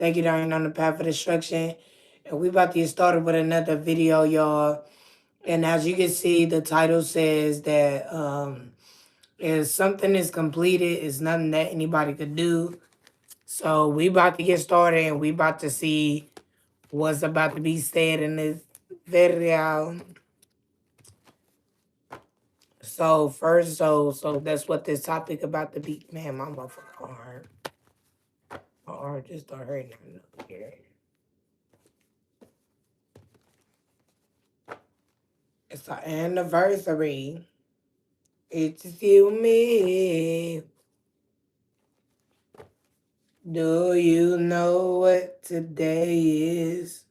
Take you down on the path of destruction. And we about to get started with another video, y'all. And as you can see, the title says that if something is completed, it's nothing that anybody could do. So we about to get started and we about to see what's about to be said in this video. So first, so that's what this topic about to be. Man, my motherfucking arm. My arm just started hurting here. It's our anniversary. It's you, me. Do you know what today is?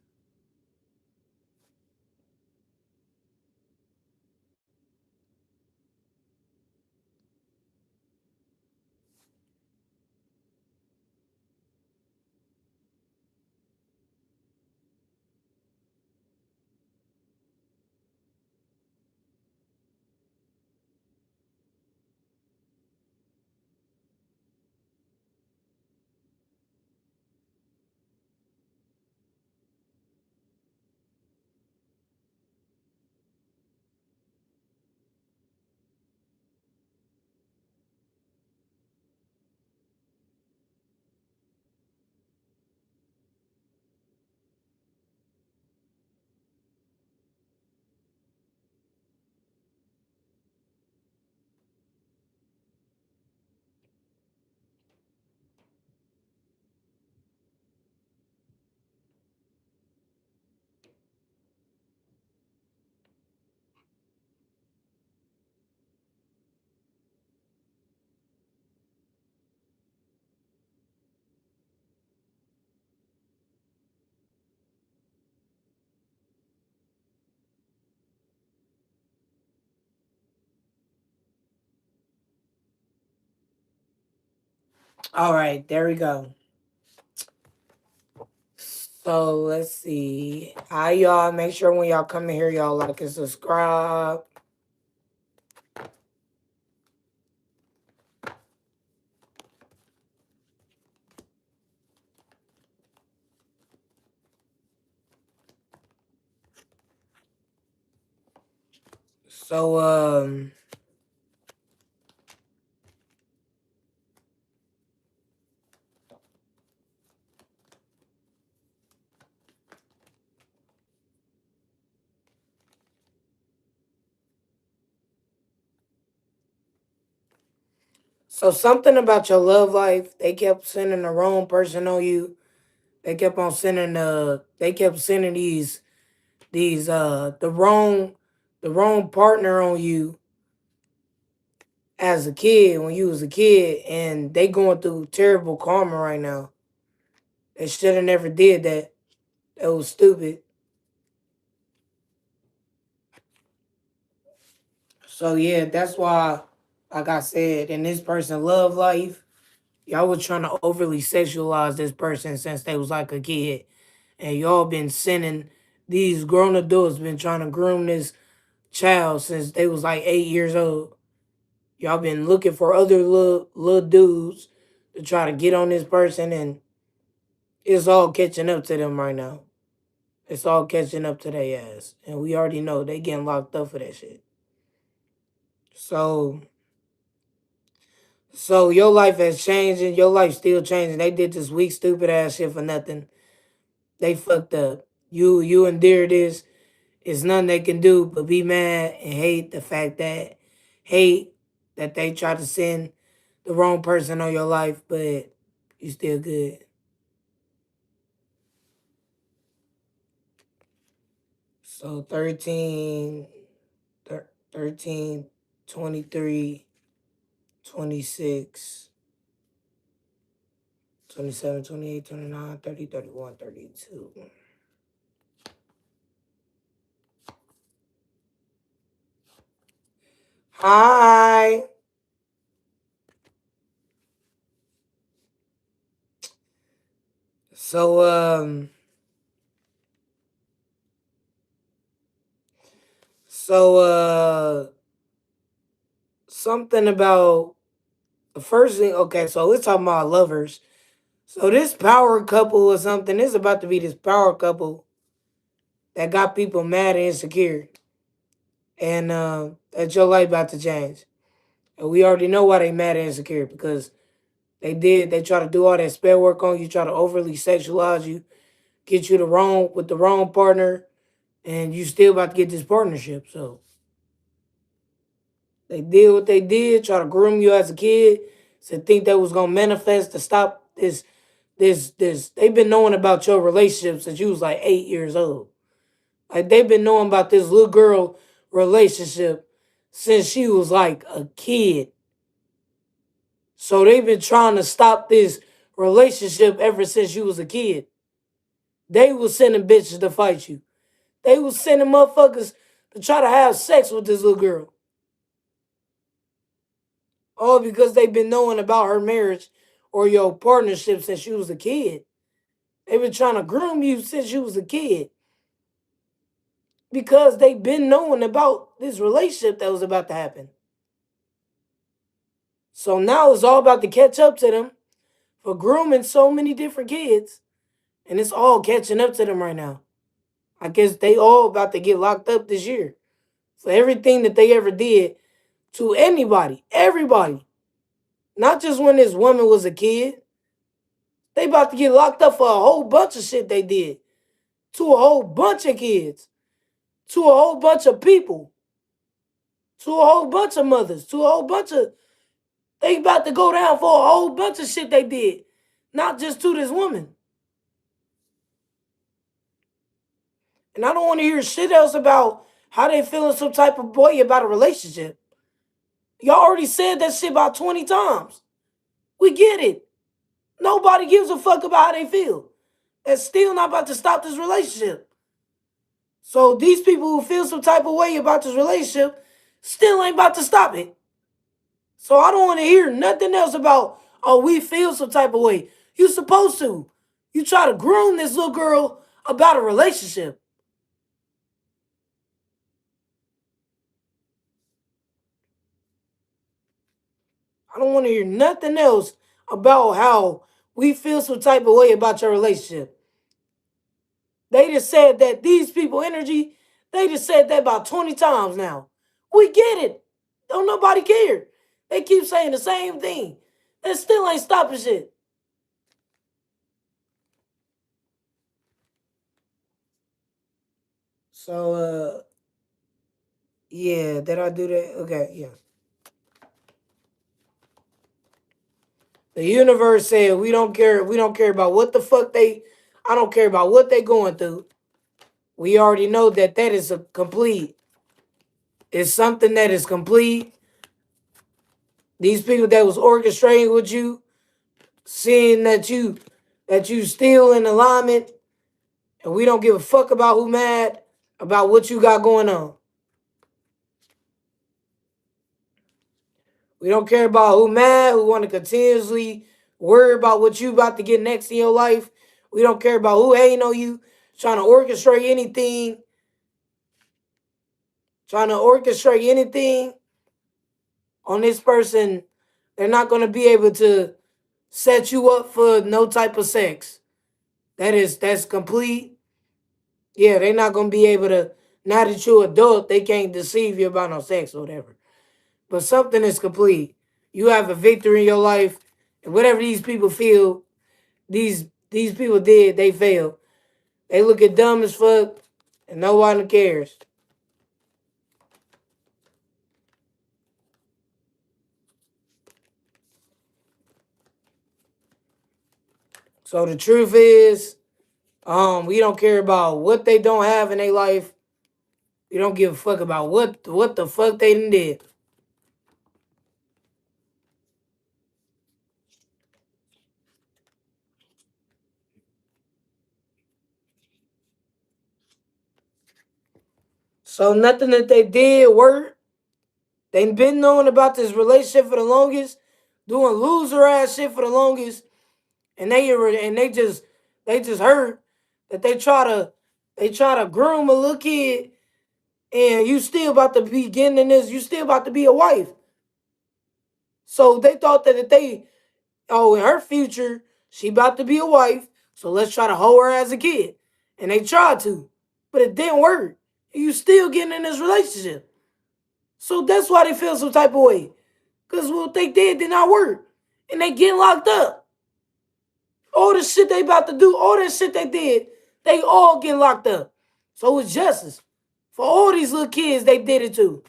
All right, there we go. So let's see. Hi, y'all. Make sure when y'all come in here, y'all like and subscribe. So, so something about your love life, they kept sending the wrong person on you. They kept sending these the wrong partner on you as a kid when you was a kid, and they going through terrible karma right now. They should have never did that. That was stupid. So yeah, that's why, like I said, in this person love life, y'all was trying to overly sexualize this person since they was like a kid, and y'all been sending these grown adults been trying to groom this child since they was like 8 years old. Y'all been looking for other little dudes to try to get on this person, and it's all catching up to them right now. It's all catching up to their ass, and we already know they getting locked up for that shit. So, so your life has changed, and your life still changing. They did this weak, stupid ass shit for nothing. They fucked up. You endured this. It's nothing they can do but be mad and hate that they tried to send the wrong person on your life, but you still good. So 13, 13, 23, 26, 27, 28, 29, 30, 31, 32. Hi. So so something about the first thing, okay, so we're talking about lovers. So this power couple or something is about to be this power couple that got people mad and insecure, and that your life about to change. And we already know why they mad and insecure because they try to do all that spell work on you, try to overly sexualize you, get you the wrong partner, and you still about to get this partnership. So they did what they did, try to groom you as a kid, to think that was gonna manifest to stop this. They've been knowing about your relationship since you was like 8 years old. Like they've been knowing about this little girl relationship since she was like a kid. So they've been trying to stop this relationship ever since you was a kid. They was sending bitches to fight you. They was sending motherfuckers to try to have sex with this little girl. All because they've been knowing about her marriage or your partnership since you was a kid. They've been trying to groom you since you was a kid. Because they've been knowing about this relationship that was about to happen. So now it's all about to catch up to them for grooming so many different kids. And it's all catching up to them right now. I guess they all about to get locked up this year for everything that they ever did to anybody, everybody. Not just when this woman was a kid. They about to get locked up for a whole bunch of shit they did to a whole bunch of kids, to a whole bunch of people, to a whole bunch of mothers, to a whole bunch of. They about to go down for a whole bunch of shit they did, not just to this woman. And I don't want to hear shit else about how they feeling some type of way about a relationship. Y'all already said that shit about 20 times. We get it. Nobody gives a fuck about how they feel. That's still not about to stop this relationship. So these people who feel some type of way about this relationship still ain't about to stop it. So I don't want to hear nothing else about, oh, we feel some type of way. You supposed to. You try to groom this little girl about a relationship. I don't want to hear nothing else about how we feel some type of way about your relationship. They just said that these people energy, they just said that about 20 times now. We get it. Don't nobody care. They keep saying the same thing. That still ain't stopping shit. So yeah, did I do that? Okay, yeah. The universe said we don't care about what the fuck they I don't care about what they going through. We already know that that is a complete. It's something that is complete. These people that was orchestrating with you, seeing that you still in alignment, and we don't give a fuck about who mad about what you got going on. We don't care about who mad, who want to continuously worry about what you about to get next in your life. We don't care about who hating on you, trying to orchestrate anything, on this person. They're not going to be able to set you up for no type of sex. That's complete. Yeah, they're not gonna be able to. Now that you're adult, they can't deceive you about no sex or whatever. But something is complete. You have a victory in your life, and whatever these people feel, these people did, they failed. They look at dumb as fuck, and no one cares. So the truth is, we don't care about what they don't have in their life. We don't give a fuck about what the fuck they done did. So nothing that they did worked. They've been knowing about this relationship for the longest, doing loser ass shit for the longest, and they just heard that they try to groom a little kid, and you still about to be getting in this. You still about to be a wife. So they thought that if they in her future She about to be a wife, so let's try to hold her as a kid. And they tried to, but it didn't work. You still getting in this relationship. So that's why they feel some type of way. Because what they did not work. And they getting locked up. All the shit they about to do, all that shit they did, they all get locked up. So it's justice. For all these little kids they did it to.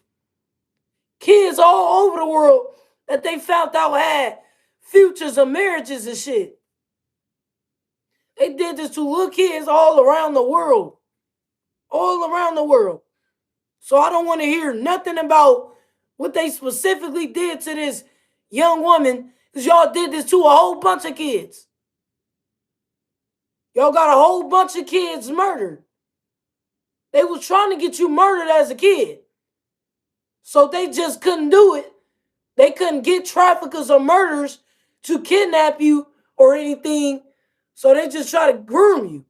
Kids all over the world that they found out had futures of marriages and shit. They did this to little kids all around the world. All around the world. So I don't want to hear nothing about what they specifically did to this young woman, because y'all did this to a whole bunch of kids. Y'all got a whole bunch of kids murdered. They was trying to get you murdered as a kid. So they just couldn't do it. They couldn't get traffickers or murderers to kidnap you or anything. So they just try to groom you.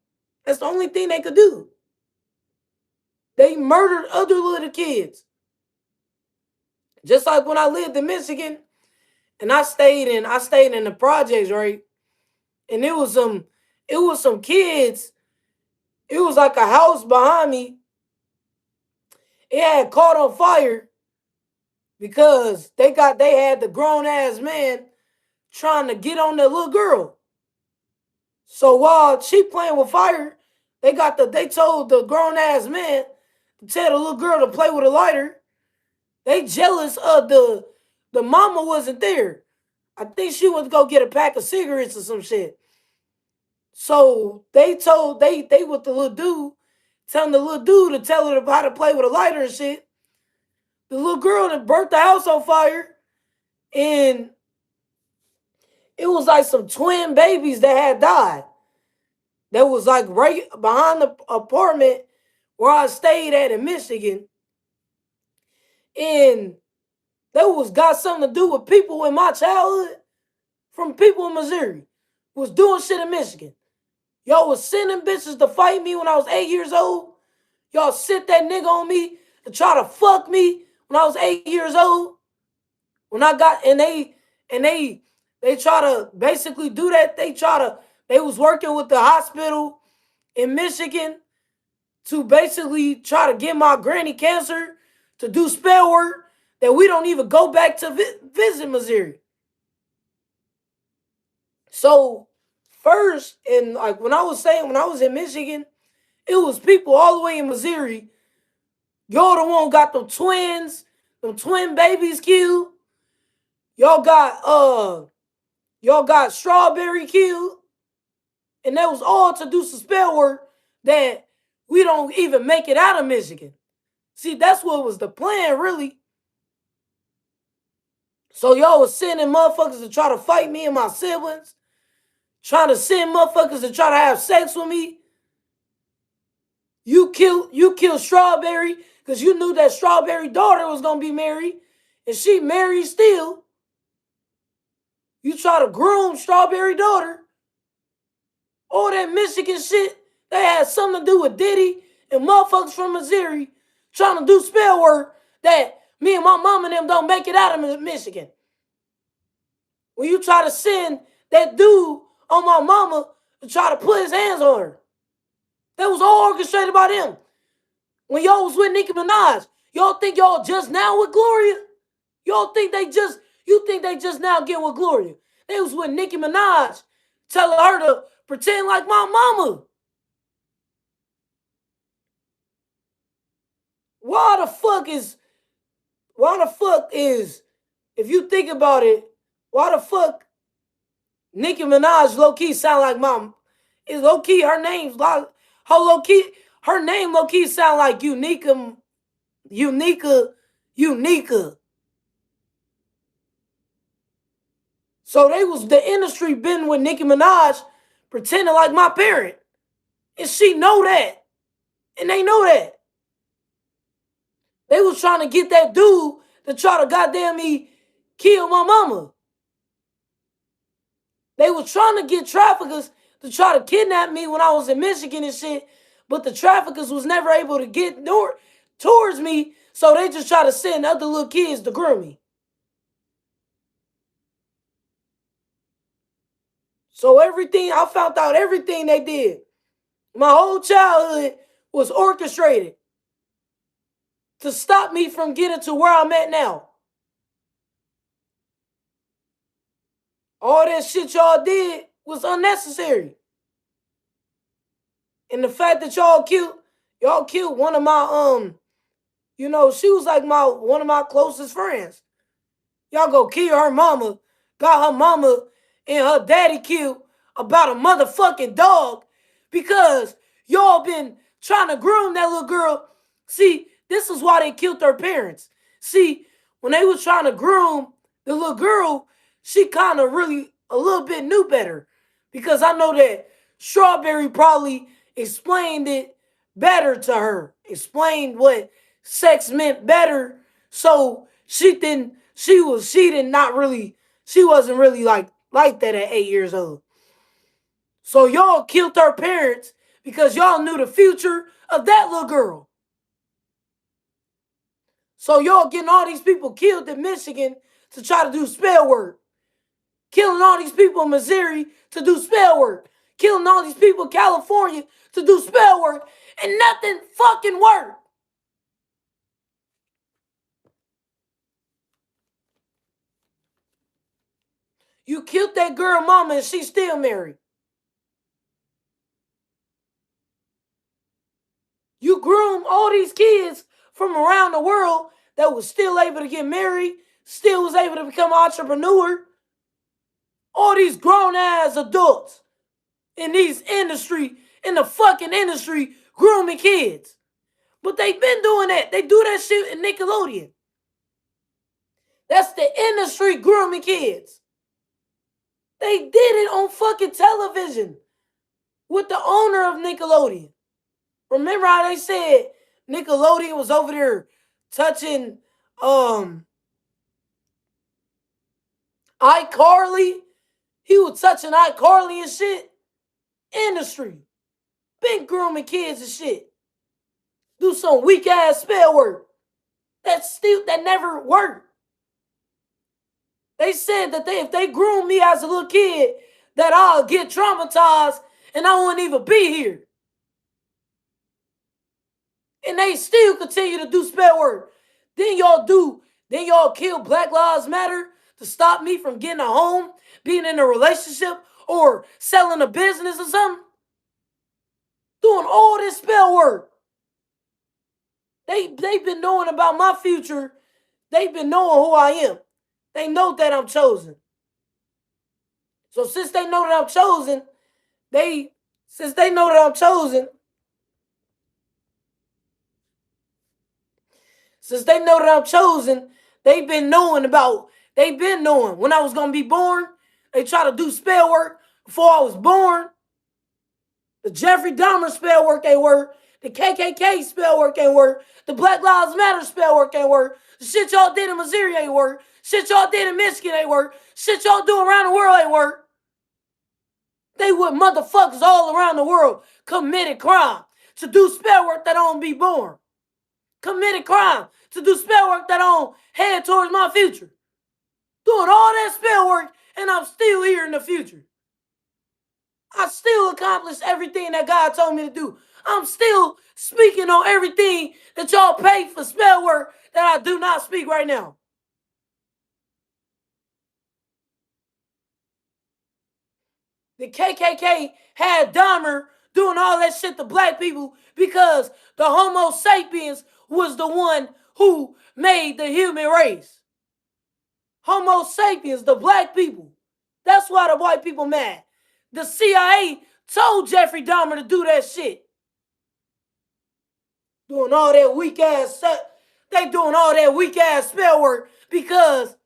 That's the only thing they could do. They murdered other little kids. Just like when I lived in Michigan and I stayed in the projects, right? And it was some kids. It was like a house behind me. It had caught on fire because they had the grown ass man trying to get on the little girl. So while she playing with fire, they told the grown ass man to tell the little girl to play with a lighter. They jealous of the mama wasn't there. I think she went to go get a pack of cigarettes or some shit. So they with the little dude, telling the little dude to tell her how to play with a lighter and shit. The little girl that burnt the house on fire, and it was like some twin babies that had died. That was like right behind the apartment where I stayed at in Michigan. And that got something to do with people in my childhood, from people in Missouri, was doing shit in Michigan. Y'all was sending bitches to fight me when I was 8 years old. Y'all sent that nigga on me to try to fuck me when I was 8 years old. When I got, and they try to basically do that. They was working with the hospital in Michigan to basically try to get my granny cancer, to do spell work, that we don't even go back to visit Missouri. So first, and like when I was in Michigan, it was people all the way in Missouri. Y'all the one got them twin babies killed. Y'all got Strawberry killed. And that was all to do some spell work that we don't even make it out of Michigan. See, that's what was the plan, really. So y'all was sending motherfuckers to try to fight me and my siblings, trying to send motherfuckers to try to have sex with me. You killed Strawberry because you knew that Strawberry daughter was gonna be married, and she married still. You try to groom Strawberry daughter. All that Michigan shit, that had something to do with Diddy and motherfuckers from Missouri trying to do spell work that me and my mom and them don't make it out of Michigan. When you try to send that dude on my mama to try to put his hands on her, that was all orchestrated by them. When y'all was with Nicki Minaj, y'all think y'all just now with Gloria? You think they just now getting with Gloria? They was with Nicki Minaj, telling her to pretend like my mama. Why the fuck is, if you think about it, why the fuck Nicki Minaj low-key sound like mom? Is low-key her name's like, her name low-key sound like Unica. So the industry been with Nicki Minaj pretending like my parent. And she know that. And they know that. They was trying to get that dude to try to goddamn me kill my mama. They was trying to get traffickers to try to kidnap me when I was in Michigan and shit, but the traffickers was never able to get towards me, so they just try to send other little kids to groom me. So everything, I found out everything they did. My whole childhood was orchestrated to stop me from getting to where I'm at now. All that shit y'all did was unnecessary. And the fact that y'all killed one of my she was like one of my closest friends. Y'all go kill her mama, got her mama and her daddy killed about a motherfucking dog because y'all been trying to groom that little girl. See, this is why they killed her parents. See, when they was trying to groom the little girl, she kind of really a little bit knew better because I know that Strawberry probably explained it better to her, explained what sex meant better. So she didn't she wasn't really like that at 8 years old. So y'all killed her parents because y'all knew the future of that little girl. So y'all getting all these people killed in Michigan to try to do spell work. Killing all these people in Missouri to do spell work. Killing all these people in California to do spell work. And nothing fucking worked. You killed that girl mama and she's still married. You groomed all these kids from around the world that was still able to get married, still was able to become an entrepreneur. All these grown-ass adults in the fucking industry, grooming kids. But they've been doing that. They do that shit in Nickelodeon. That's the industry grooming kids. They did it on fucking television with the owner of Nickelodeon. Remember how they said Nickelodeon was over there touching iCarly? He was touching iCarly and shit. Industry. Been grooming kids and shit. Do some weak ass spell work. That never worked. They said that if they groom me as a little kid, that I'll get traumatized and I won't even be here. And they still continue to do spell work. Then y'all kill Black Lives Matter to stop me from getting a home, being in a relationship, or selling a business or something. Doing all this spell work. They've been knowing about my future. They've been knowing who I am. They know that I'm chosen. So since they know that I'm chosen, they've been knowing when I was going to be born. They try to do spell work before I was born. The Jeffrey Dahmer spell work ain't work. The KKK spell work ain't work. The Black Lives Matter spell work ain't work. The shit y'all did in Missouri ain't work. Shit y'all did in Michigan ain't work. Shit y'all do around the world ain't work. They with motherfuckers all around the world committed crime to do spell work that don't be born. Committed crime to do spell work that don't head towards my future. Doing all that spell work and I'm still here in the future. I still accomplished everything that God told me to do. I'm still speaking on everything that y'all pay for spell work that I do not speak right now. The KKK had Dahmer doing all that shit to black people because the Homo sapiens was the one who made the human race. Homo sapiens, the black people. That's why the white people mad. The CIA told Jeffrey Dahmer to do that shit. Doing all that weak ass spell work because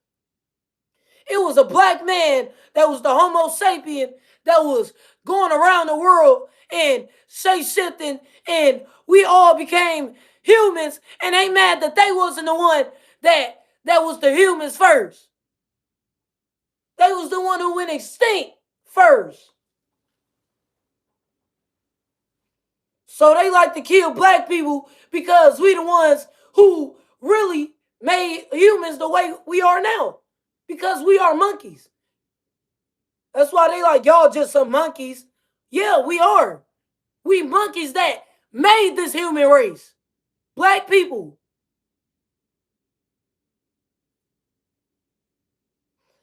it was a black man that was the Homo sapien that was going around the world and say something and we all became humans and they mad that they wasn't the one that was the humans first. They was the one who went extinct first. So they like to kill black people because we the ones who really made humans the way we are now. Because we are monkeys. That's why they like, y'all just some monkeys. Yeah, we are. We monkeys that made this human race. Black people.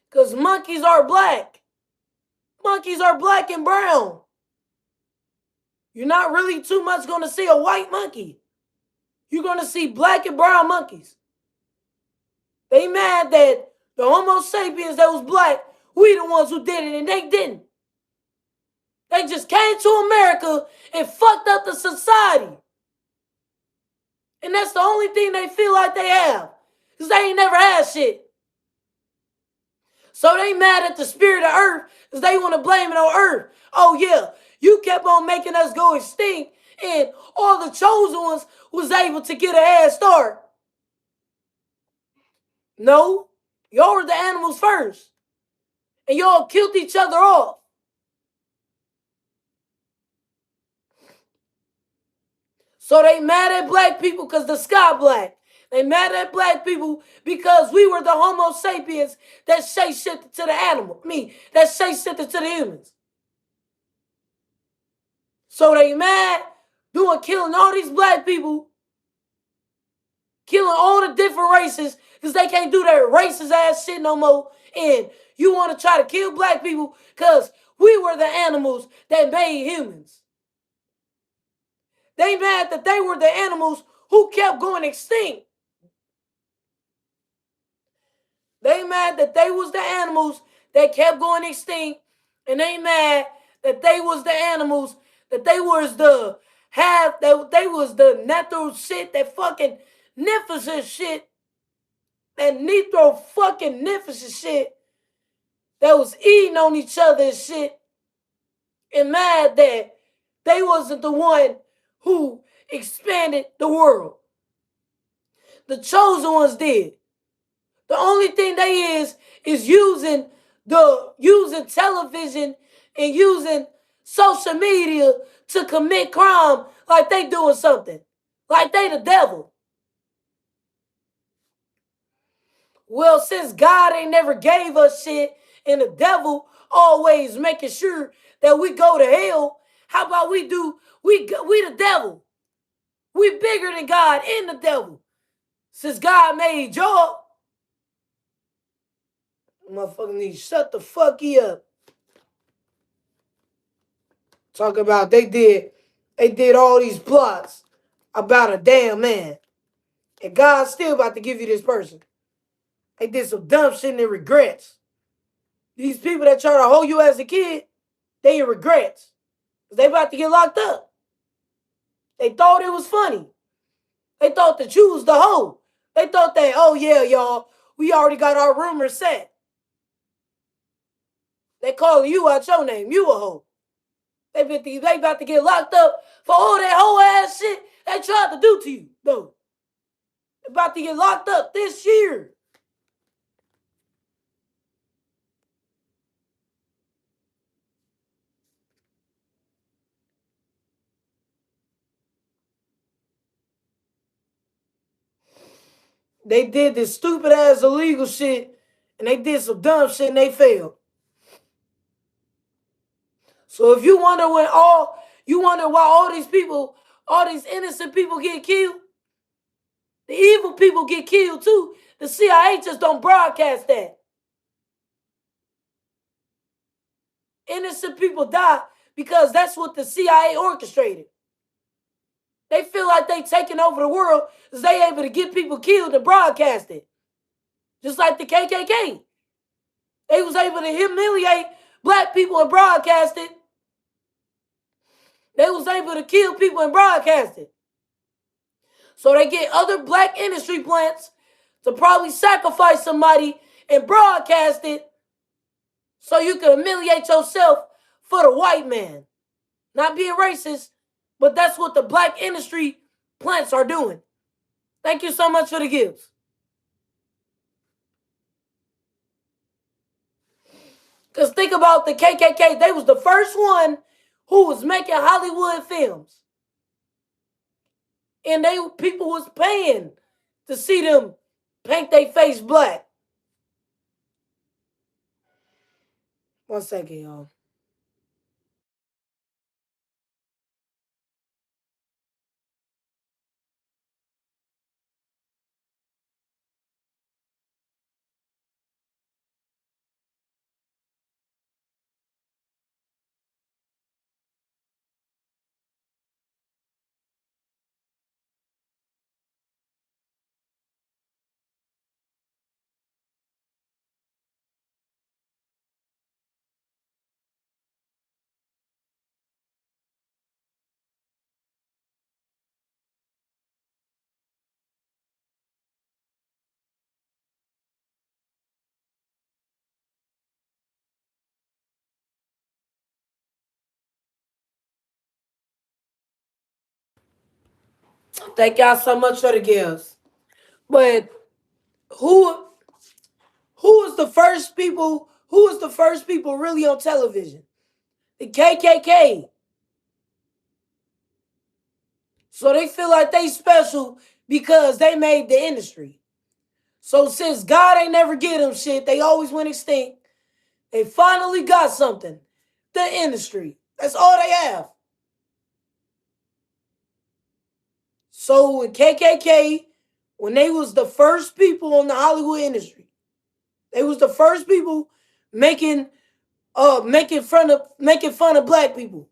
Because monkeys are black. Monkeys are black and brown. You're not really too much going to see a white monkey. You're going to see black and brown monkeys. They mad that the Homo sapiens that was black, we the ones who did it, and they didn't. They just came to America and fucked up the society. And that's the only thing they feel like they have. Because they ain't never had shit. So they mad at the spirit of Earth because they want to blame it on Earth. Oh yeah, you kept on making us go extinct and all the chosen ones was able to get a head start. No, y'all were the animals first. And y'all killed each other off. So they mad at black people because the sky black. They mad at black people because we were the Homo sapiens that shape-shifted to the animal. That shape-shifted to the humans. So they mad killing all these black people, killing all the different races because they can't do their racist ass shit no more. And you want to try to kill black people because we were the animals that made humans. They mad that they were the animals who kept going extinct. They mad that they was the animals that kept going extinct, and they mad that they was the animals that they was the they was the natural shit, that fucking nificent shit, that nitro fucking nificent shit that was eating on each other and shit, and mad that they wasn't the one who expanded the world. The chosen ones did. The only thing they is using television and using social media to commit crime like they doing something. Like they the devil. Well, since God ain't never gave us shit and the devil always making sure that we go to hell, how about we the devil? We bigger than God and the devil. Since God made y'all, motherfucker need to shut the fuck up. Talk about they did all these plots about a damn man. And God's still about to give you this person. They did some dumb shit and they regrets. These people that try to hold you as a kid, they in regrets. They about to get locked up. They thought it was funny. They thought that you was the hoe. They thought that, oh yeah, y'all, we already got our rumors set. They calling you out your name. You a hoe. They about to get locked up for all that whole ass shit they tried to do to you, though. They about to get locked up this year. They did this stupid ass illegal shit and they did some dumb shit and they failed. So if you wonder why all these people, all these innocent people get killed, the evil people get killed too. The CIA just don't broadcast that. Innocent people die because that's what the CIA orchestrated. They feel like they taking over the world because they able to get people killed and broadcast it. Just like the KKK. They was able to humiliate black people and broadcast it. They was able to kill people and broadcast it. So they get other black industry plants to probably sacrifice somebody and broadcast it so you can humiliate yourself for the white man. Not being racist, but that's what the black industry plants are doing. Thank you so much for the gifts. Because think about the KKK. They was the first one who was making Hollywood films. And people was paying to see them paint their face black. 1 second, y'all. Thank y'all so much for the gifts. But who who was the first people? Who was the first people really on television? The KKK. So they feel like they special because they made the industry. So since God ain't never get them shit, they always went extinct. They finally got something. The industry. That's all they have. So with KKK, when they was the first people on the Hollywood industry, they was the first people making making fun of black people.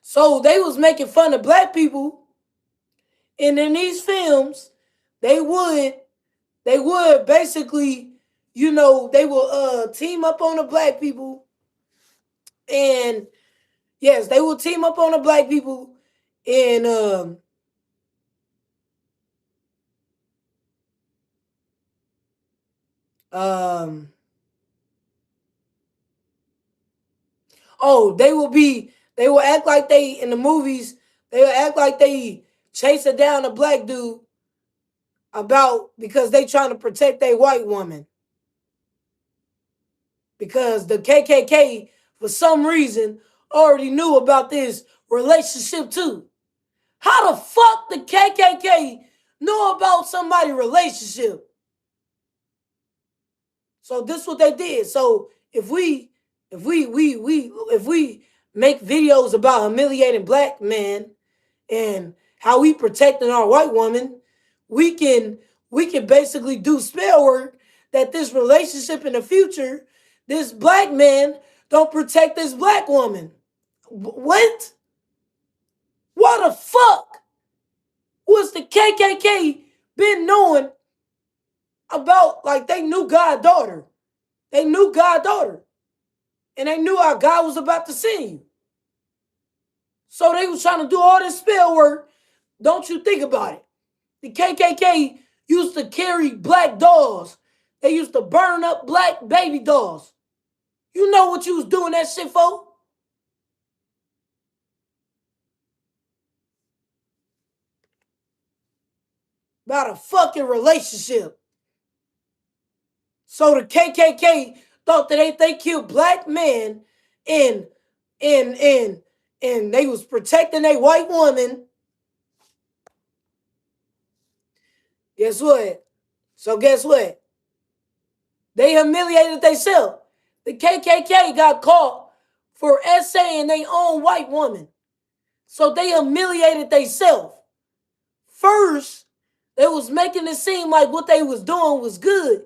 So they was making fun of black people, and in these films, they would basically, they will team up on the black people, and yes, they will team up on the black people, and um oh, they will act like they in the movies, they will act like they chasing down a black dude about because they trying to protect a white woman. Because the KKK, for some reason, already knew about this relationship too. How the fuck the KKK know about somebody's relationship? So this is what they did. So if we make videos about humiliating black men and how we protecting our white woman, we can basically do spell work that this relationship in the future, this black man don't protect this black woman. What? What the fuck was the KKK been knowing about? Like they knew God's daughter. They knew God's daughter. And they knew how God was about to send you. So they was trying to do all this spell work. Don't you think about it. The KKK used to carry black dolls. They used to burn up black baby dolls. You know what you was doing that shit for? About a fucking relationship. So the KKK thought that they killed black men and and and and they was protecting a white woman. Guess what? So guess what? They humiliated themselves. The KKK got caught for essaying their own white woman. So they humiliated themselves. First, they was making it seem like what they was doing was good.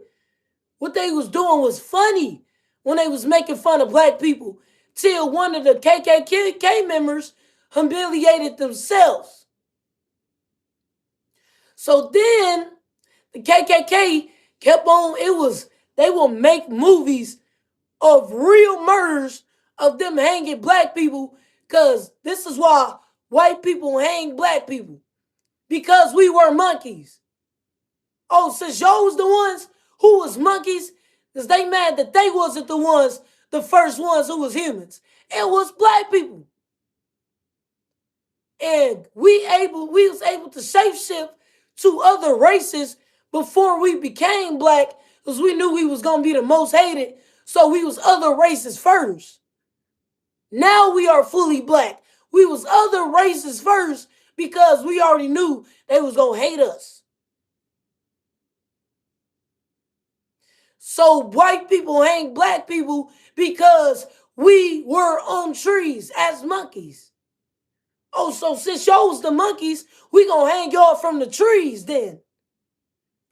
What they was doing was funny when they was making fun of black people. Till one of the KKK members humiliated themselves. So then the KKK kept on, they will make movies of real murders of them hanging black people, because this is why white people hang black people. Because we were monkeys. Oh, since y'all was the ones who was monkeys, because they mad that they wasn't the first ones who was humans. It was black people. And we was able to shapeshift to other races before we became black, because we knew we was gonna be the most hated. So we was other races first. Now we are fully black. We was other races first because we already knew they was gonna hate us. So white people hang black people because we were on trees as monkeys. Oh, so since y'all was the monkeys, we gonna hang y'all from the trees then.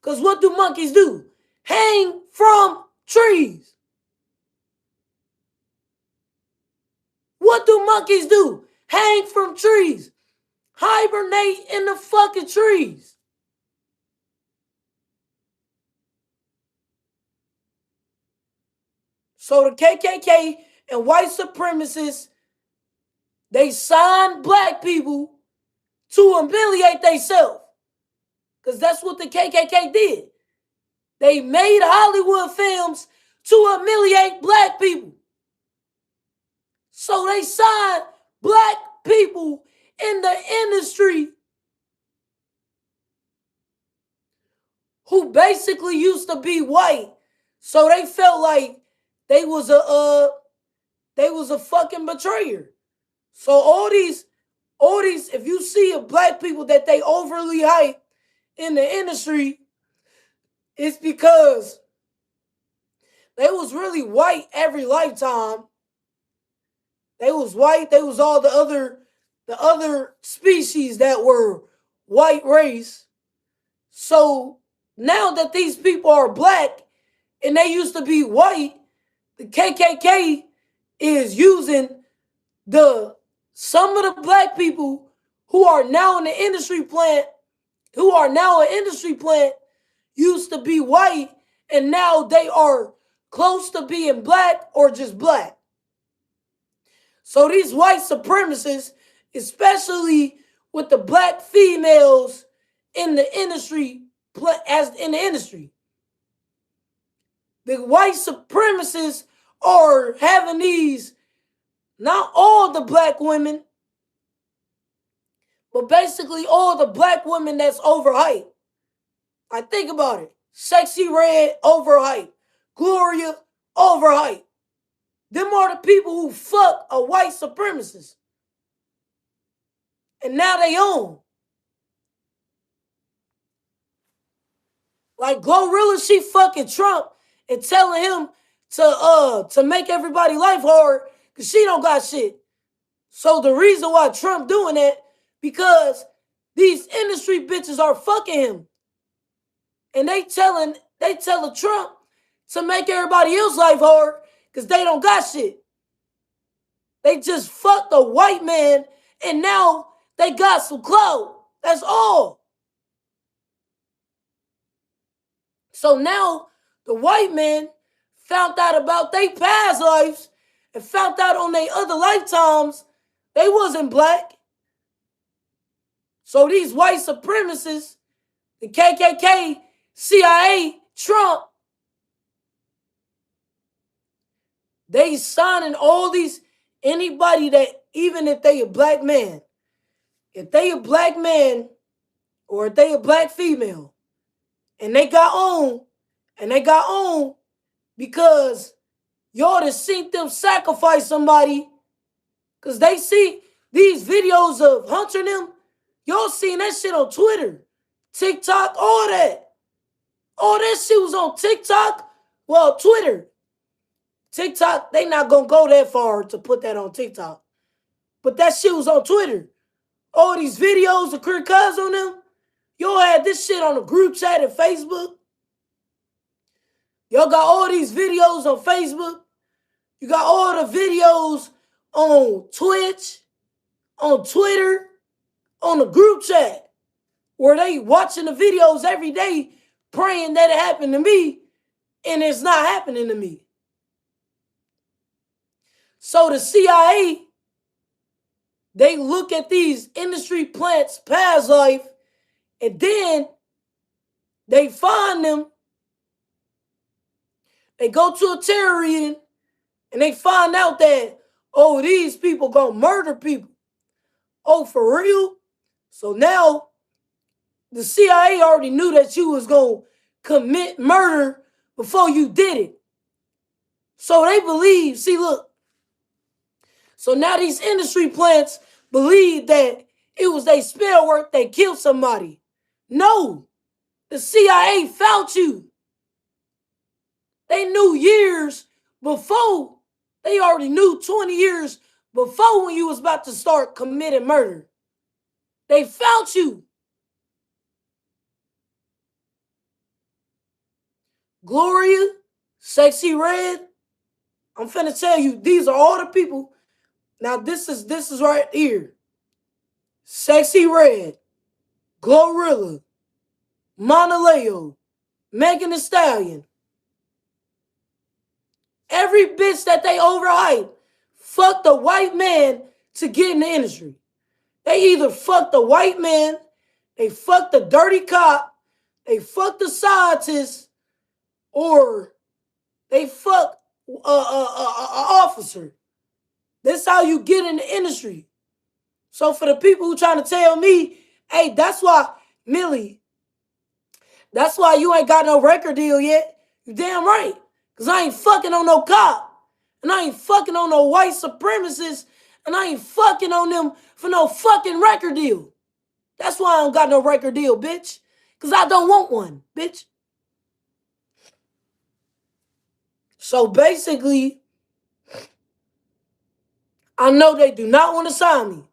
Because what do monkeys do? Hang from trees. What do monkeys do? Hang from trees. Hibernate in the fucking trees. So the KKK and white supremacists, they signed black people to humiliate themselves. Because that's what the KKK did. They made Hollywood films to humiliate black people. So they signed black people in the industry who basically used to be white. So they felt like they was a fucking betrayer. So all these, if you see a black people that they overly hype in the industry, it's because they was really white every lifetime. They was white. They was all the other species that were white race. So now that these people are black and they used to be white, the KKK is using some of the black people who are now in the industry plant, used to be white, and now they are close to being black or just black. So these white supremacists, especially with the black females in the industry, the white supremacists are having these, not all the black women, but basically all the black women that's overhyped. I think about it. Sexy Red, overhyped. Gloria, overhyped. Them are the people who fuck a white supremacist. And now they own. Like Glorilla, she fucking Trump and telling him to make everybody life hard because she don't got shit. So the reason why Trump doing that, because these industry bitches are fucking him. And they telling Trump to make everybody else life hard because they don't got shit. They just fucked a white man and now they got some clout. That's all. So now the white man found out about their past lives and found out on their other lifetimes they wasn't black. So these white supremacists, the KKK, CIA, Trump, they signing all these, anybody that, even if they a black man, if they a black man or if they a black female, and they got on because y'all done seen them sacrifice somebody, because they see these videos of Hunter and them, y'all seen that shit on Twitter, TikTok, all that. All that shit was on TikTok, well, Twitter. TikTok, they not gonna go that far to put that on TikTok. But that shit was on Twitter. All these videos of Kirk Cousins on them, y'all had this shit on the group chat and Facebook. Y'all got all these videos on Facebook. You got all the videos on Twitch, on Twitter, on the group chat, where they watching the videos every day, praying that it happened to me, and it's not happening to me. So the CIA, they look at these industry plants' past life, and then they find them. They go to a terror reading, and they find out that, oh, these people gonna murder people. Oh, for real? So now the CIA already knew that you was gonna commit murder before you did it. So they believe, see, look. So now these industry plants believe that it was their spell work that killed somebody. No, the CIA found you. They knew years before. They already knew 20 years before when you was about to start committing murder. They found you. Gloria, Sexy Red. I'm finna tell you, these are all the people. Now this is right here. Sexy Red, Glorilla, Monaleo, Megan Thee Stallion. Every bitch that they overhype fucked the white man to get in the industry. They either fucked the white man, they fucked the dirty cop, they fucked the scientist, or they fucked an officer. That's how you get in the industry. So for the people who trying to tell me, hey, that's why, Millie, that's why you ain't got no record deal yet. You damn right. Because I ain't fucking on no cop. And I ain't fucking on no white supremacists. And I ain't fucking on them for no fucking record deal. That's why I don't got no record deal, bitch. Because I don't want one, bitch. So basically, I know they do not want to sign me.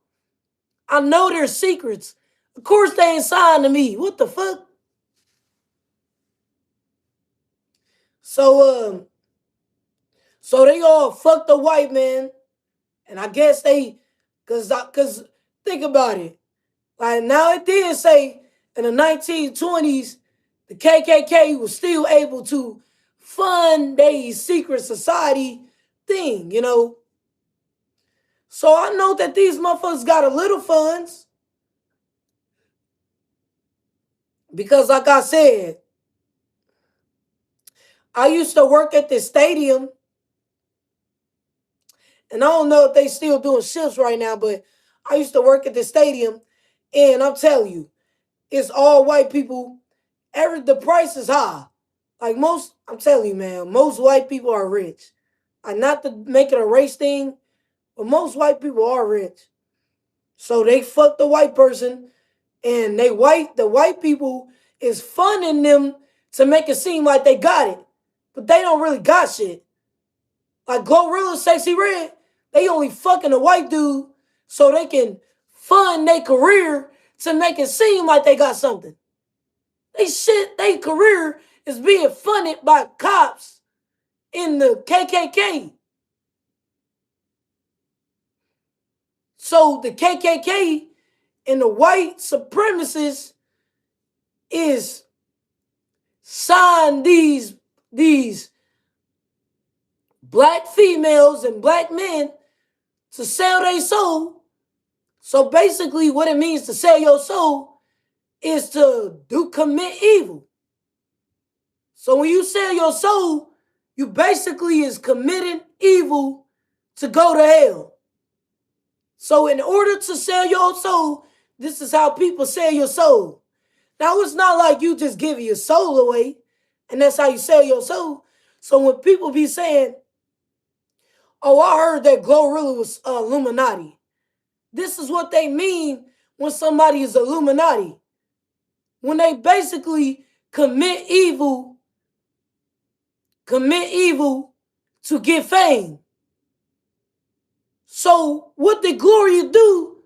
I know their secrets. Of course they ain't signed to me. What the fuck? So they all fucked the white man. And I guess they, cause think about it. Like now it did say in the 1920s, the KKK was still able to fund a secret society thing, you know. So I know that these motherfuckers got a little funds. Because like I said, I used to work at this stadium. And I don't know if they still doing shifts right now, but I used to work at the stadium. And I'm telling you, it's all white people. The price is high. Like I'm telling you, man, most white people are rich. Like not to make it a race thing, but most white people are rich. So they fuck the white person, and the white people is funding them to make it seem like they got it. But they don't really got shit. Like Glorilla, Sexy Red, they only fucking a white dude so they can fund their career to make it seem like they got something. Their career is being funded by cops in the KKK. So the KKK and the white supremacists is signed these black females and black men to sell their soul. So basically what it means to sell your soul is to commit evil. So when you sell your soul, you basically is committing evil to go to hell. So in order to sell your soul, this is how people sell your soul. Now it's not like you just give your soul away and that's how you sell your soul. So when people be saying, oh, I heard that Glorilla was Illuminati. This is what they mean when somebody is Illuminati. When they basically commit evil to get fame. So what did Gloria do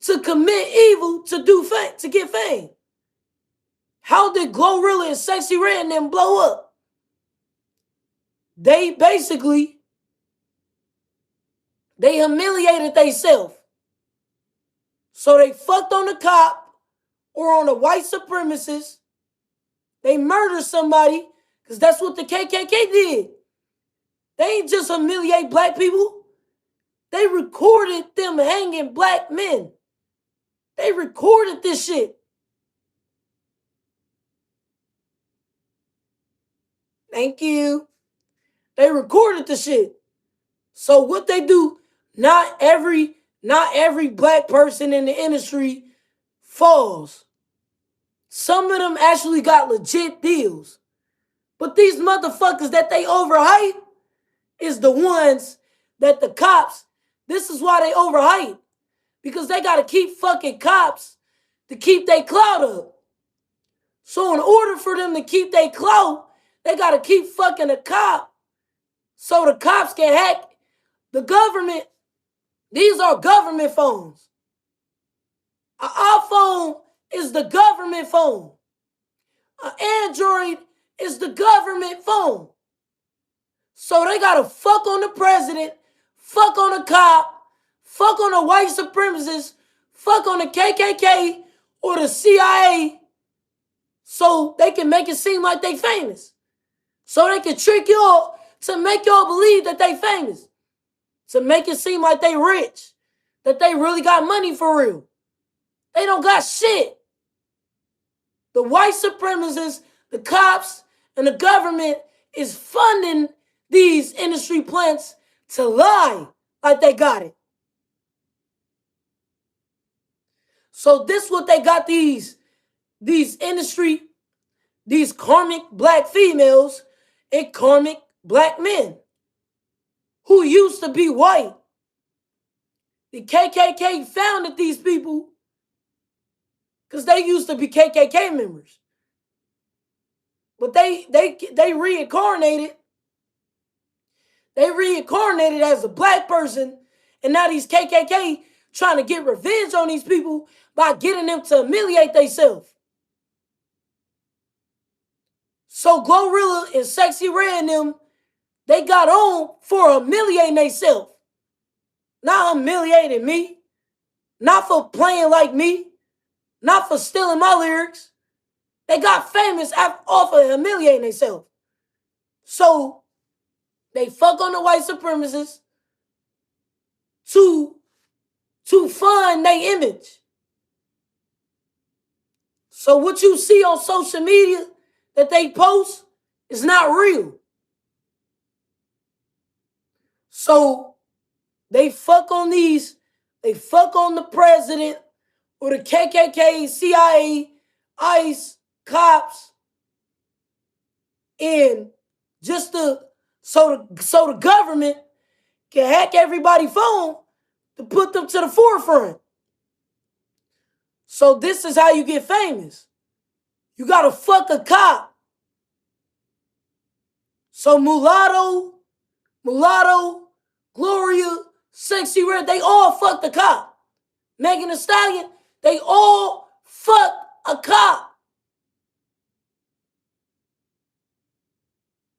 to commit evil to get fame? How did Glorilla and Sexy Red and them blow up? They humiliated themselves. So they fucked on the cop or on a white supremacist. They murdered somebody because that's what the KKK did. They ain't just humiliate black people. They recorded them hanging black men. They recorded this shit. Thank you. They recorded the shit. So what they do, not every black person in the industry falls. Some of them actually got legit deals. But these motherfuckers that they overhype is the ones that the cops, this is why they overhype. Because they got to keep fucking cops to keep their clout up. So in order for them to keep their clout, They got to keep fucking a cop so the cops can hack the government. These are government phones. An iPhone is the government phone. An Android is the government phone. So they got to fuck on the president, fuck on the cop, fuck on the white supremacists, fuck on the KKK or the CIA so they can make it seem like they famous. So they can trick y'all to make y'all believe that they famous. To make it seem like they rich. That they really got money for real. They don't got shit. The white supremacists, the cops, and the government is funding these industry plants to lie like they got it. So this what they got these industry, these karmic black females and karmic black men who used to be white. The KKK founded these people because they used to be KKK members. But they reincarnated. They reincarnated as a black person, and now these KKK trying to get revenge on these people by getting them to humiliate themselves. So Glorilla and Sexy Red and them, they got on for humiliating themselves. Not humiliating me. Not for playing like me. Not for stealing my lyrics. They got famous off of humiliating themselves. So they fuck on the white supremacists to fund their image. So what you see on social media that they post is not real. So they fuck on the president or the KKK, CIA, ICE, cops, and just so the government can hack everybody's phone to put them to the forefront. So this is how you get famous. You gotta fuck a cop. So Mulatto, Gloria, Sexy Red, they all fucked a cop. Megan Thee Stallion, they all fucked a cop.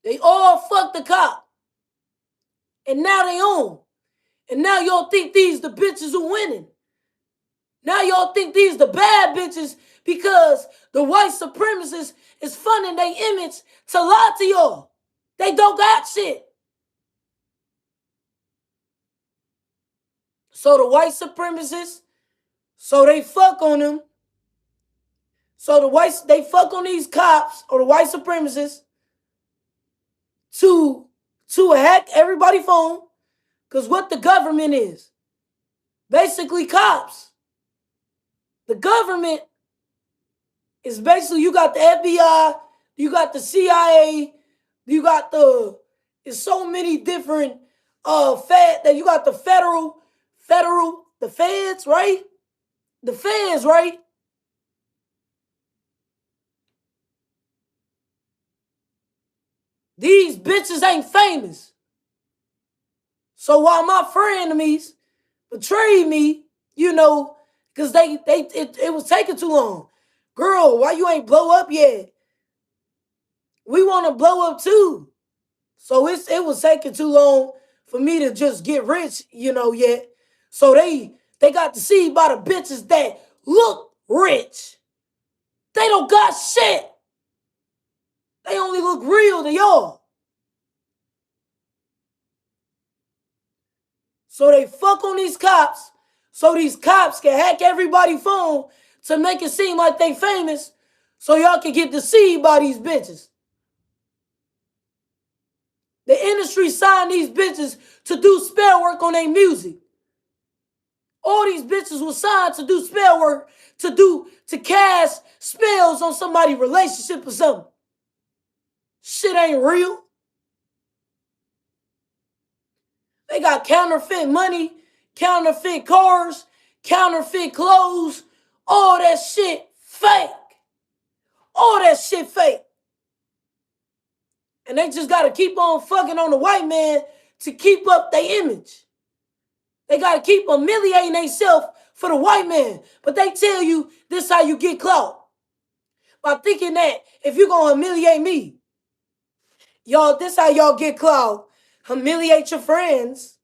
They all fucked the cop. And now they own. And now y'all think these the bitches who winning. Now y'all think these the bad bitches because the white supremacists is funding their image to lie to y'all. They don't got shit. So the white supremacists, so they fuck on them. So they fuck on these cops or the white supremacists to hack everybody's phone. Because what the government is, basically cops. The government is basically, you got the FBI, you got the CIA, you got it's so many different that you got the federal, the feds, right? The feds, right? These bitches ain't famous. So while my frenemies betrayed me, because it was taking too long. Girl, why you ain't blow up yet? We want to blow up too. So it was taking too long for me to just get rich, yet. So they got deceived by the bitches that look rich. They don't got shit. They only look real to y'all. So they fuck on these cops so these cops can hack everybody's phone to make it seem like they famous so y'all can get deceived by these bitches. The industry signed these bitches to do spell work on their music. All these bitches were signed to do spell work, to cast spells on somebody's relationship or something. Shit ain't real. They got counterfeit money, counterfeit cars, counterfeit clothes. All that shit fake. All that shit fake. And they just got to keep on fucking on the white man to keep up their image. They got to keep humiliating themselves for the white man. But they tell you this how you get clout. By thinking that if you're going to humiliate me, y'all, this how y'all get clout. Humiliate your friends.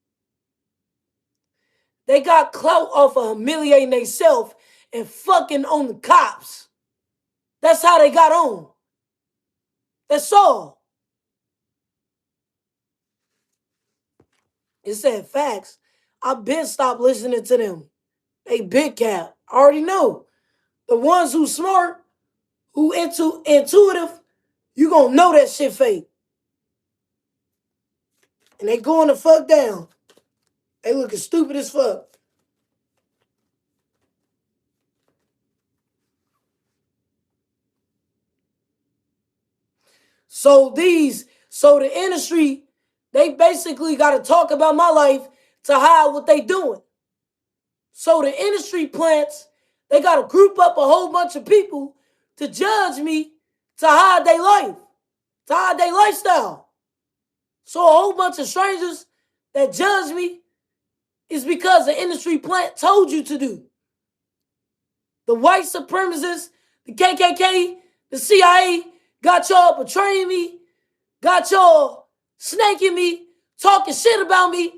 They got clout off of humiliating themselves and fucking on the cops. That's how they got on. That's all. It said facts. I've been stopped listening to them. They big cap. I already know. The ones who smart, who intuitive, you gonna know that shit fake. And they going the fuck down. They looking stupid as fuck. So the industry, they basically got to talk about my life to hide what they doing. So the industry plants, they got to group up a whole bunch of people to judge me to hide their life, to hide their lifestyle. So a whole bunch of strangers that judge me is because the industry plant told you to do. The white supremacists, the KKK, the CIA got y'all betraying me, got y'all snaking me, talking shit about me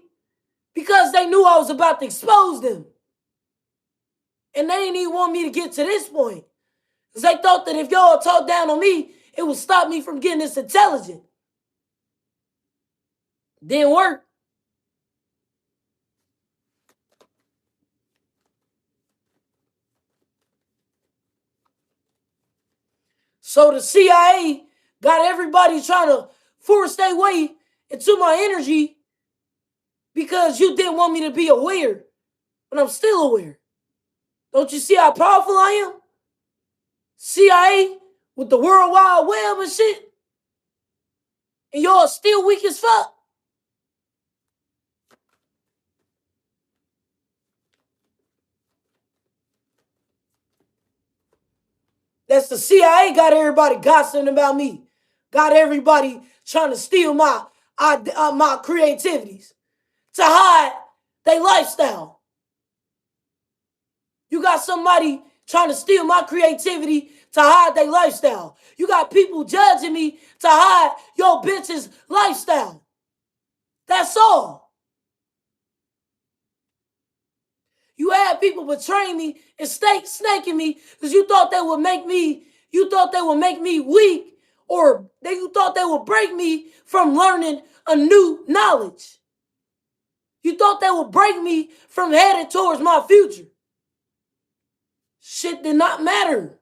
because they knew I was about to expose them. And they didn't even want me to get to this point. Because they thought that if y'all talk down on me, it would stop me from getting this intelligent. Didn't work. So the CIA got everybody trying to force their way into my energy because you didn't want me to be aware, but I'm still aware. Don't you see how powerful I am? CIA with the World Wide Web and shit. And y'all still weak as fuck. That's the CIA got everybody gossiping about me. Got everybody trying to steal my creativities to hide their lifestyle. You got somebody trying to steal my creativity to hide their lifestyle. You got people judging me to hide your bitch's lifestyle. That's all. You had people betraying me and snaking me because you thought they would make me weak, or you thought they would break me from learning a new knowledge. You thought they would break me from heading towards my future. Shit did not matter.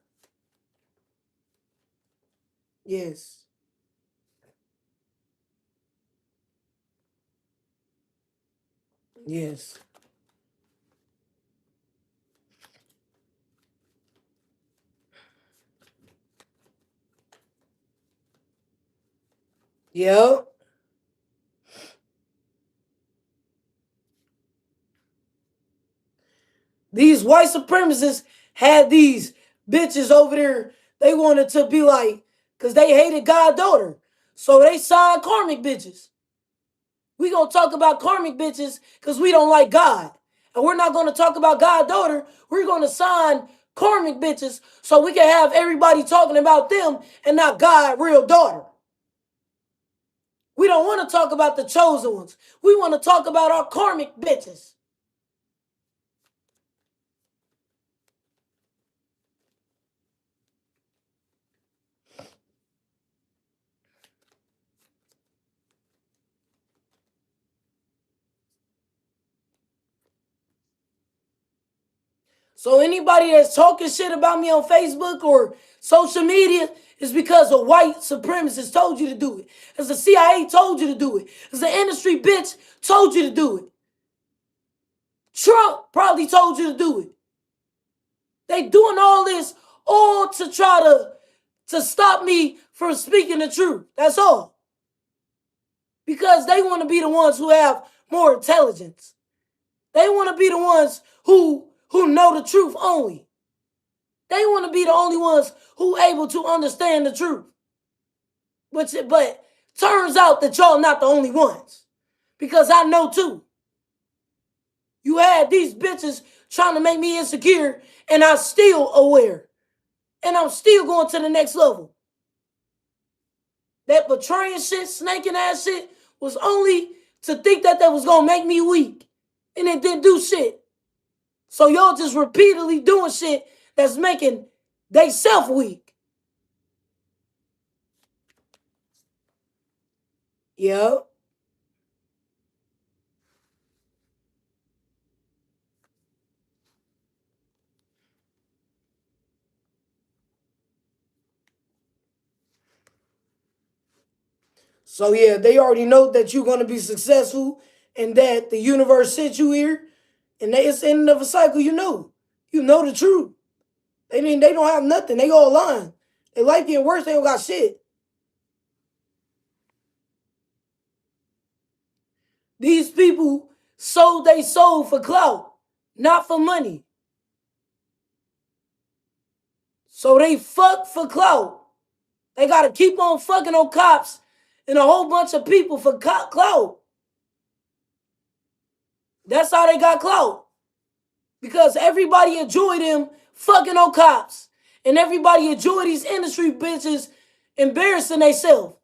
Yes. Yes. Yep. These white supremacists had these bitches over there. They wanted to be like, because they hated goddaughter. So they signed karmic bitches. We gonna talk about karmic bitches because we don't like God. And we're not gonna talk about goddaughter. We're gonna sign karmic bitches so we can have everybody talking about them and not God, real daughter. We don't want to talk about the chosen ones. We want to talk about our karmic bitches. So anybody that's talking shit about me on Facebook or social media is because a white supremacist told you to do it. As the CIA told you to do it. As the industry bitch told you to do it. Trump probably told you to do it. They doing all this all to try to stop me from speaking the truth. That's all. Because they want to be the ones who have more intelligence. They want to be the ones who know the truth only. They want to be the only ones who able to understand the truth. But Turns out that y'all not the only ones. Because I know too. You had these bitches trying to make me insecure, and I'm still aware. And I'm still going to the next level. That betraying shit, snaking ass shit was only to think that was going to make me weak. And it didn't do shit. So y'all just repeatedly doing shit that's making they self weak. Yeah. So yeah, they already know that you're going to be successful and that the universe sent you here. And it's the end of a cycle, you know. You know the truth. They don't have nothing. They all lying. Their life getting worse, they don't got shit. These people sold they soul for clout, not for money. So they fuck for clout. They got to keep on fucking on cops and a whole bunch of people for clout. That's how they got clout. Because everybody enjoy them fucking on cops. And everybody enjoy these industry bitches embarrassing themselves.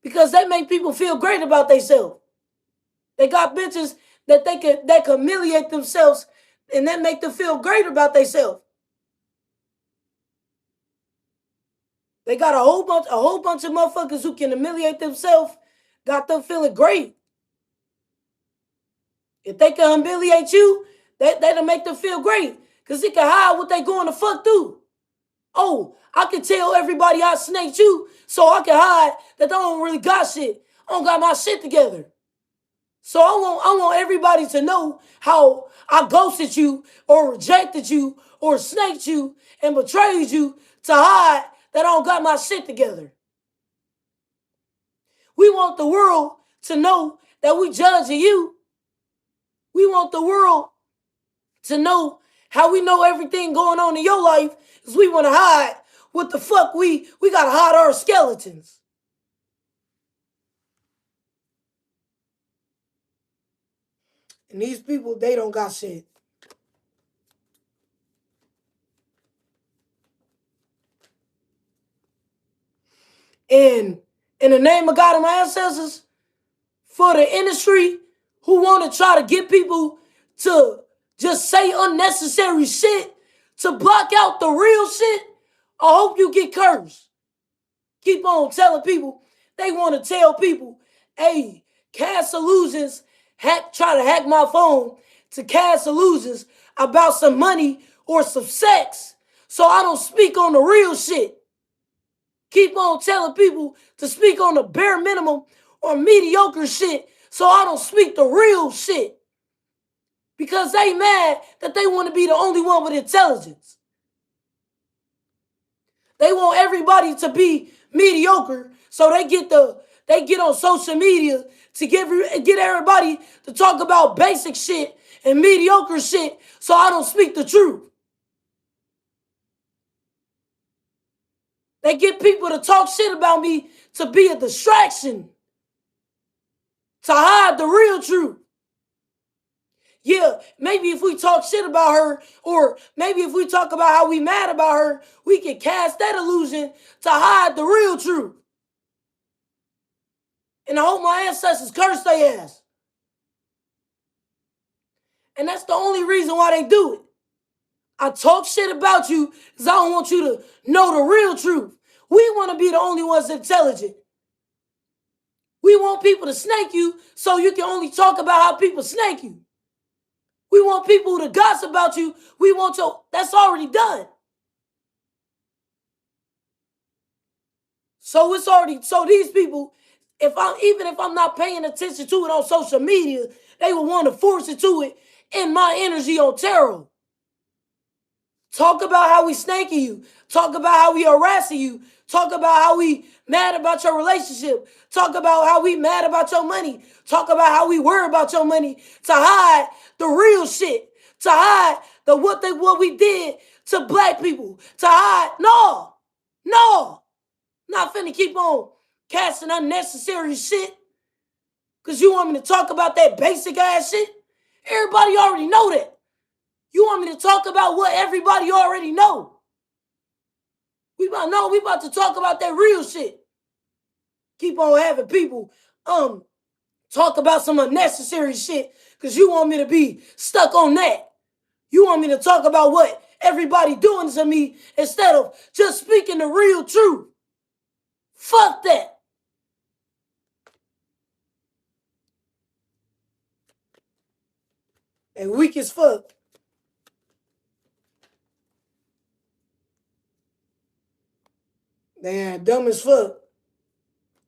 Because they make people feel great about themselves. They got bitches that that can humiliate themselves and then make them feel great about themselves. They got a whole bunch of motherfuckers who can humiliate themselves, got them feeling great. If they can humiliate you, that'll make them feel great. Because it can hide what they going to fuck through. Oh, I can tell everybody I snaked you, so I can hide that I don't really got shit. I don't got my shit together. So I want everybody to know how I ghosted you or rejected you or snaked you and betrayed you to hide that I don't got my shit together. We want the world to know that we judging you. We want the world to know how we know everything going on in your life is we want to hide what the fuck we got to hide our skeletons. And these people, they don't got shit. And in the name of God and my ancestors, for the industry who want to try to get people to just say unnecessary shit, to block out the real shit, I hope you get cursed. Keep on telling people, they want to tell people, hey, cast illusions, try to hack my phone to cast illusions about some money or some sex so I don't speak on the real shit. Keep on telling people to speak on the bare minimum or mediocre shit so I don't speak the real shit. Because they mad that they want to be the only one with intelligence. They want everybody to be mediocre so they get on social media to get everybody to talk about basic shit and mediocre shit so I don't speak the truth. They get people to talk shit about me to be a distraction, to hide the real truth. Yeah, maybe if we talk shit about her, or maybe if we talk about how we mad about her, we can cast that illusion to hide the real truth. And I hope my ancestors curse their ass. And that's the only reason why they do it. I talk shit about you because I don't want you to know the real truth. We want to be the only ones intelligent. We want people to snake you so you can only talk about how people snake you. We want people to gossip about you. We want to, that's already done. So it's already, so these people, even if I'm not paying attention to it on social media, they will want to force it to it in my energy on tarot. Talk about how we snaking you. Talk about how we harassing you. Talk about how we mad about your relationship. Talk about how we mad about your money. Talk about how we worry about your money to hide the real shit. To hide what we did to black people. To hide, no, not finna keep on casting unnecessary shit because you want me to talk about that basic ass shit. Everybody already know that. You want me to talk about what everybody already know. We about to talk about that real shit. Keep on having people talk about some unnecessary shit because you want me to be stuck on that. You want me to talk about what everybody doing to me instead of just speaking the real truth. Fuck that. And weak as fuck. They dumb as fuck.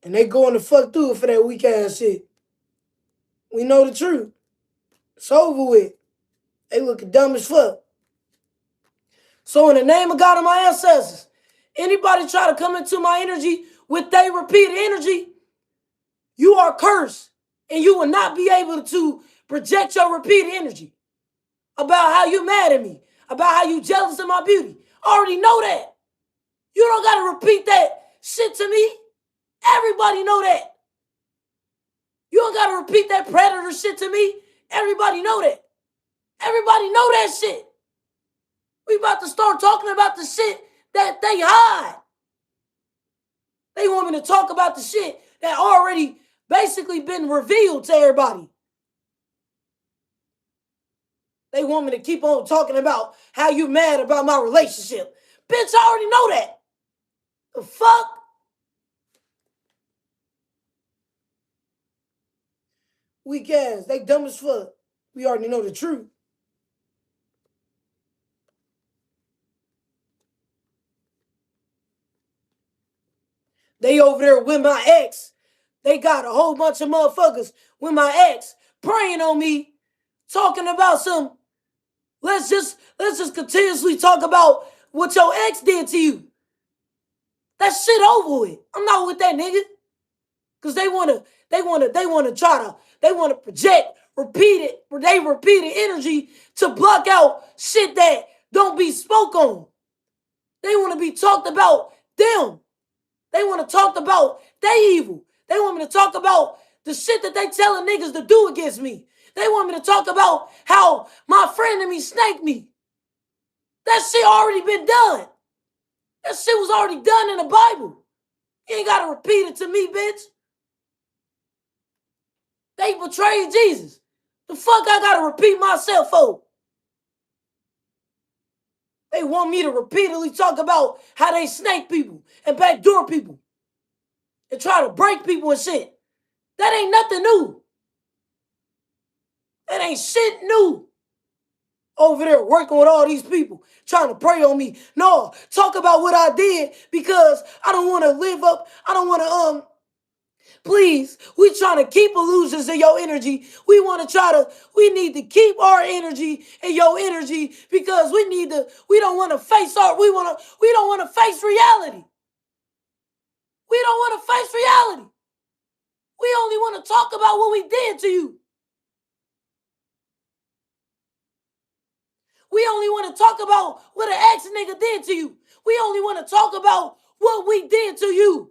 And they going to fuck through it for that weak ass shit. We know the truth. It's over with. They looking dumb as fuck. So in the name of God and my ancestors, anybody try to come into my energy with they repeated energy, you are cursed. And you will not be able to project your repeated energy about how you mad at me, about how you jealous of my beauty. I already know that. You don't got to repeat that shit to me. Everybody know that. You don't got to repeat that predator shit to me. Everybody know that. Everybody know that shit. We about to start talking about the shit that they hide. They want me to talk about the shit that already basically been revealed to everybody. They want me to keep on talking about how you mad about my relationship. Bitch, I already know that. The fuck? Weak ass. They dumb as fuck. We already know the truth. They over there with my ex. They got a whole bunch of motherfuckers with my ex praying on me, talking about some. Let's just continuously talk about what your ex did to you. That shit over with. I'm not with that nigga. Cause they wanna project repeated energy to block out shit that don't be spoke on. They want to be talked about them. They want to talk about they evil. They want me to talk about the shit that they telling niggas to do against me. They want me to talk about how my friend and me snaked me. That shit already been done. That shit was already done in the Bible. You ain't got to repeat it to me, bitch. They betrayed Jesus. The fuck I got to repeat myself for? They want me to repeatedly talk about how they snake people and backdoor people and try to break people and shit. That ain't nothing new. That ain't shit new. Over there working with all these people, trying to prey on me. No, talk about what I did because I don't want to live up. I don't want to, please, we trying to keep illusions in your energy. We need to keep our energy in your energy because we don't want to face we don't want to face reality. We don't want to face reality. We only want to talk about what we did to you. We only want to talk about what an ex-nigga did to you. We only want to talk about what we did to you.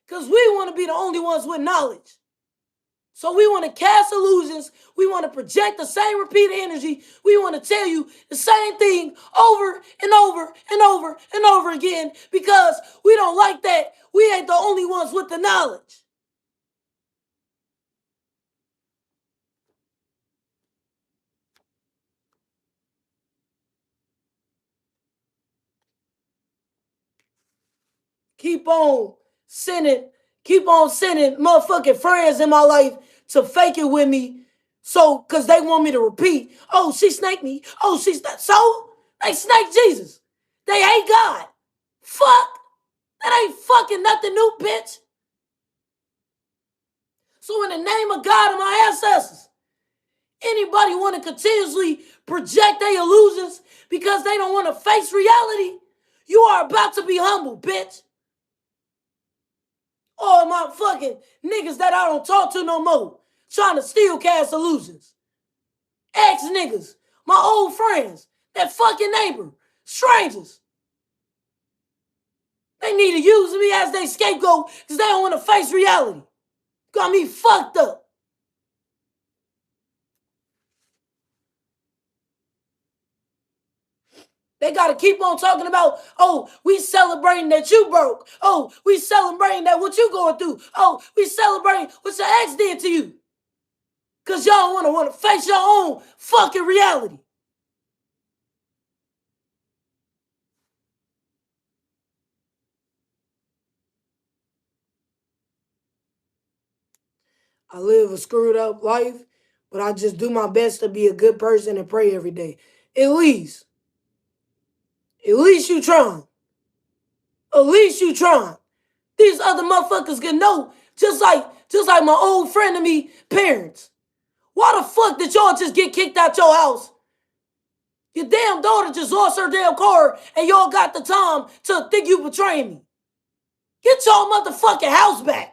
Because we want to be the only ones with knowledge. So we want to cast illusions. We want to project the same repeated energy. We want to tell you the same thing over and over and over and over again because we don't like that. We ain't the only ones with the knowledge. Keep on sending motherfucking friends in my life to fake it with me. So, because they want me to repeat, oh, she snaked me. Oh, so they snaked Jesus. They hate God. Fuck. That ain't fucking nothing new, bitch. So in the name of God and my ancestors, anybody want to continuously project their illusions because they don't want to face reality, you are about to be humble, bitch. All my fucking niggas that I don't talk to no more, trying to still cast illusions. Ex-niggas, my old friends, that fucking neighbor, strangers. They need to use me as their scapegoat because they don't want to face reality. Got me fucked up. They got to keep on talking about, oh, we celebrating that you broke. Oh, we celebrating that what you going through. Oh, we celebrating what your ex did to you. Because y'all want to face your own fucking reality. I live a screwed up life, but I just do my best to be a good person and pray every day. At least you trying. At least you trying. These other motherfuckers can know, just like my old friend of me, parents. Why the fuck did y'all just get kicked out your house? Your damn daughter just lost her damn car and y'all got the time to think you betrayed me. Get y'all motherfucking house back.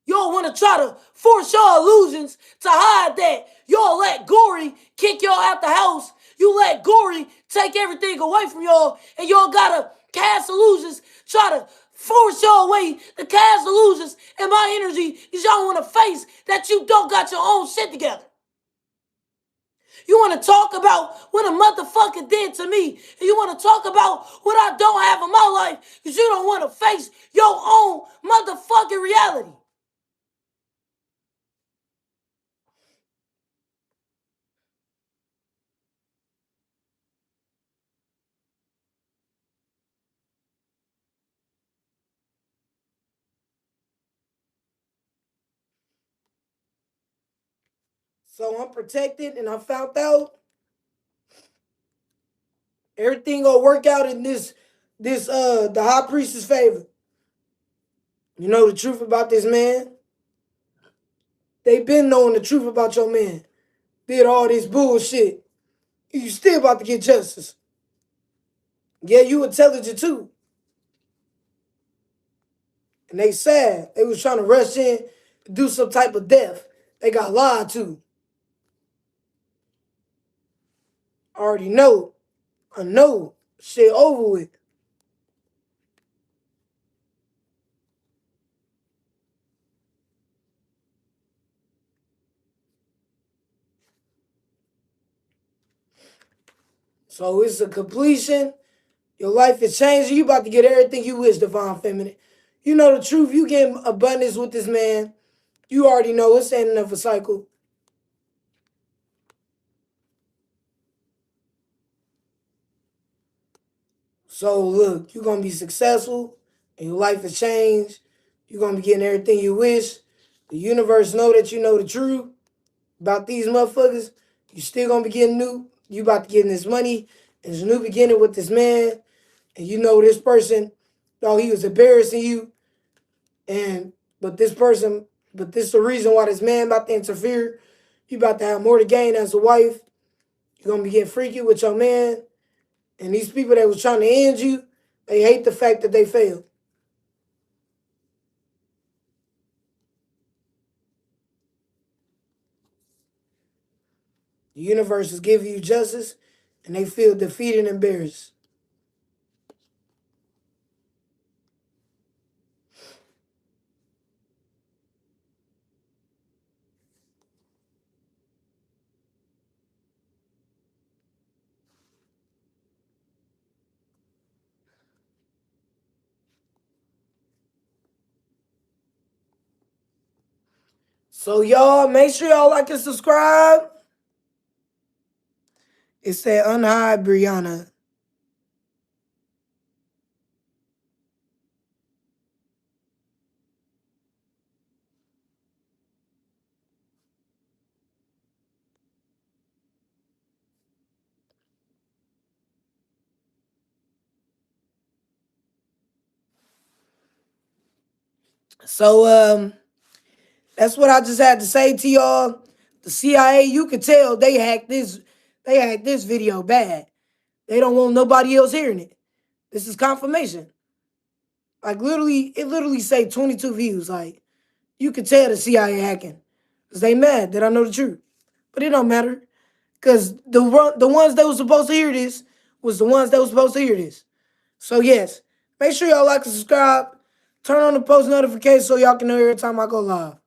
Y'all want to try to force y'all illusions to hide that. Y'all let Gory kick y'all out the house. You let Gory take everything away from y'all, and y'all gotta cast illusions, try to force y'all away to cast illusions. And my energy is y'all want to face that you don't got your own shit together. You want to talk about what a motherfucker did to me, and you want to talk about what I don't have in my life because you don't want to face your own motherfucking reality. So I'm protected, and I found out everything gonna work out in the high priest's favor. You know the truth about this man? They been knowing the truth about your man. Did all this bullshit. You still about to get justice. Yeah, you intelligent too. And they sad. They was trying to rush in, do some type of death. They got lied to. I already know. I know. Shit over with. So it's a completion. Your life is changing. You about to get everything you wish, Divine Feminine. You know the truth. You get abundance with this man. You already know it's ending of a cycle. So look, you're gonna be successful and your life has changed. You're gonna be getting everything you wish. The universe know that you know the truth about these motherfuckers. You still gonna be getting new. You about to get in this money. It's a new beginning with this man. And you know this person, though he was embarrassing you. But this is the reason why this man about to interfere. You about to have more to gain as a wife. You're gonna be getting freaky with your man. And these people that was trying to end you, they hate the fact that they failed. The universe is giving you justice, and they feel defeated and embarrassed. So y'all, make sure y'all like and subscribe. It said unhide Brianna. So that's what I just had to say to y'all. The CIA, you could tell they hacked this video bad. They don't want nobody else hearing it. This is confirmation. Like it literally say 22 views. Like you could tell the CIA hacking. Because they mad that I know the truth. But it don't matter. Because the ones that was supposed to hear this was the ones that was supposed to hear this. So yes, make sure y'all like and subscribe. Turn on the post notifications so y'all can know every time I go live.